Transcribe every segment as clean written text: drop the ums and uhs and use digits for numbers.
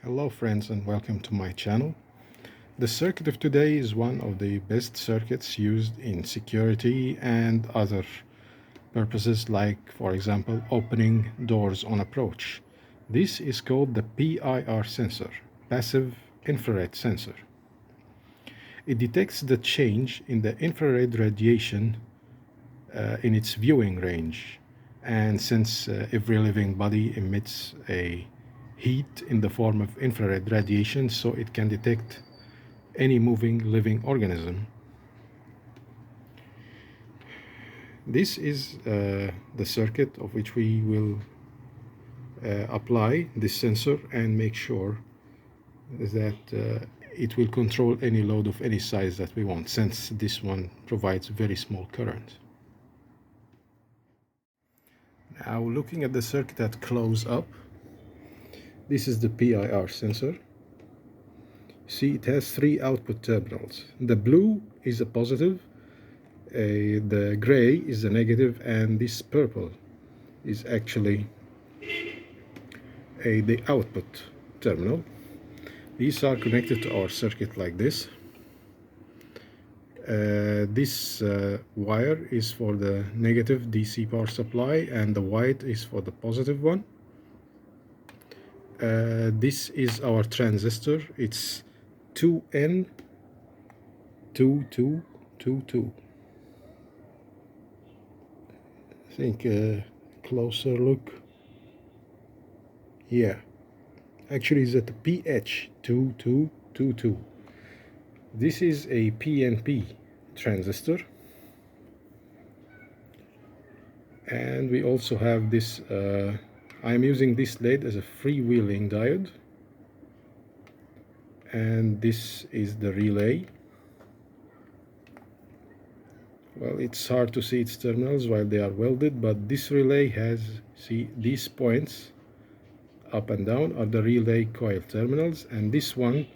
Hello friends and welcome to my channel. The circuit of today is one of the best circuits used in security and other purposes, like for example opening doors on approach. This is called the PIR sensor, passive infrared sensor. It detects the change in the infrared radiation in its viewing range, and since every living body emits a heat in the form of infrared radiation, so it can detect any moving living organism. This is the circuit of which we will apply this sensor and make sure that it will control any load of any size that we want, since this one provides very small current. Now, looking at the circuit at close up, this is the PIR sensor. See, it has three output terminals. The blue is a positive, the gray is the negative, and this purple is actually the output terminal. These are connected to our circuit like this. This wire is for the negative DC power supply, and the white is for the positive one. This is our transistor. It's 2N2222. I think a closer look. Yeah, actually it's at the PH2222. This is a PNP transistor. And we also have this, I'm using this LED as a freewheeling diode. And this is the relay. Well, it's hard to see its terminals while they are welded, but this relay has, see, these points up and down are the relay coil terminals, and this one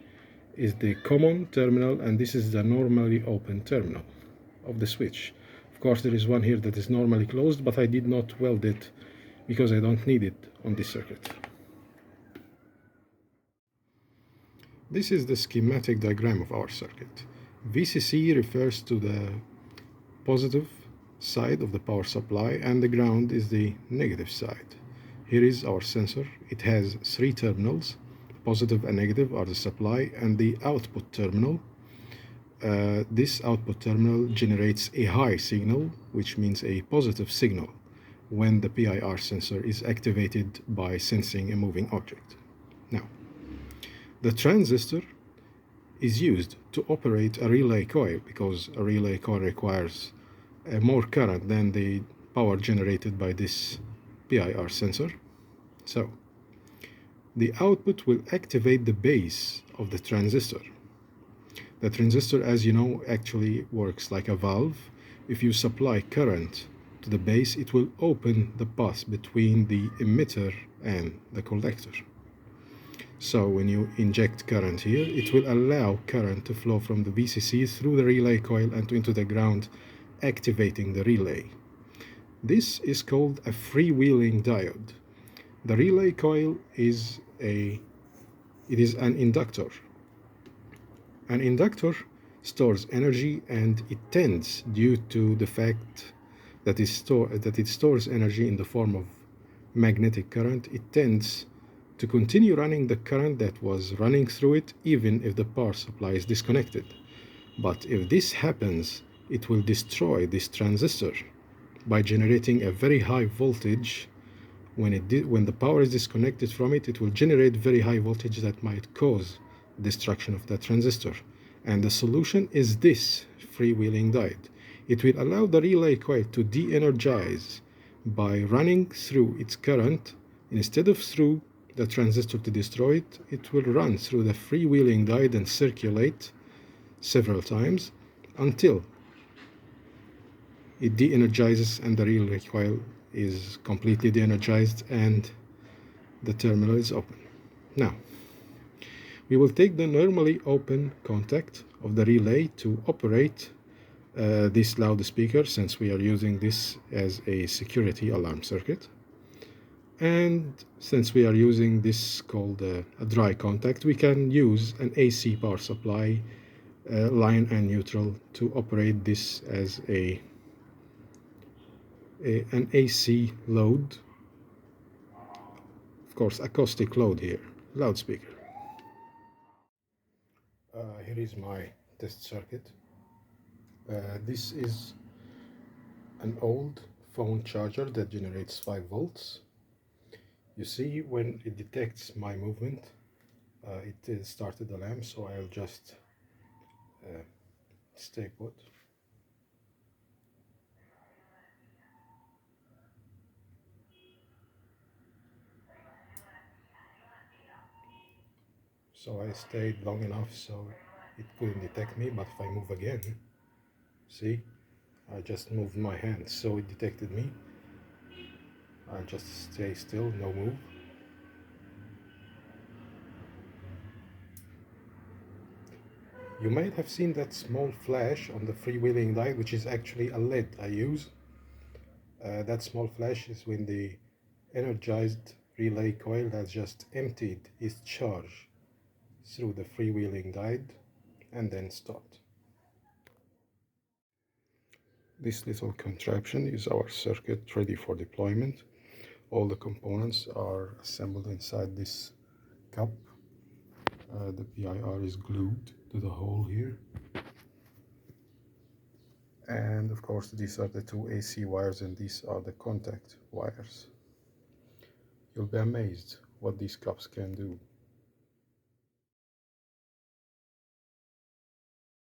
is the common terminal, and this is the normally open terminal of the switch. Of course, there is one here that is normally closed, but I did not weld it because I don't need it on this circuit. This is the schematic diagram of our circuit. VCC refers to the positive side of the power supply, and the ground is the negative side. Here is our sensor. It has three terminals. Positive and negative are the supply, and the output terminal. This output terminal generates a high signal, which means a positive signal, when the PIR sensor is activated by sensing a moving object. Now, the transistor is used to operate a relay coil, because a relay coil requires more current than the power generated by this PIR sensor. So, the output will activate the base of the transistor. The transistor, as you know, actually works like a valve. If you supply current to the base, it will open the path between the emitter and the collector. So when you inject current here, it will allow current to flow from the VCC through the relay coil and into the ground, activating the relay. This is called a freewheeling diode. The relay coil is an inductor. An inductor stores energy, and it tends, due to the fact that it stores energy in the form of magnetic current, it tends to continue running the current that was running through it, even if the power supply is disconnected. But if this happens, it will destroy this transistor by generating a very high voltage. When the power is disconnected from it, it will generate very high voltage that might cause destruction of that transistor. And the solution is this freewheeling diode. It will allow the relay coil to de-energize by running through its current. Instead of through the transistor to destroy it, it will run through the freewheeling diode and circulate several times until it de-energizes and the relay coil is completely de-energized and the terminal is open. Now, we will take the normally open contact of the relay to operate this loudspeaker, since we are using this as a security alarm circuit. And since we are using this called a dry contact, we can use an AC power supply line and neutral to operate this as an AC load, of course acoustic load here, loudspeaker. Here is my test circuit. This is an old phone charger that generates 5 volts. You see, when it detects my movement, it started the lamp, so I'll just stay put. So I stayed long enough so it couldn't detect me, but if I move again, see, I just moved my hand so it detected me. I'll just stay still, no move. You might have seen that small flash on the freewheeling light, which is actually a LED I use. That small flash is when the energized relay coil has just emptied its charge through the freewheeling guide and then stopped. This little contraption is our circuit ready for deployment. All the components are assembled inside this cup. The PIR is glued to the hole here. And of course these are the two AC wires and these are the contact wires. You'll be amazed what these cups can do.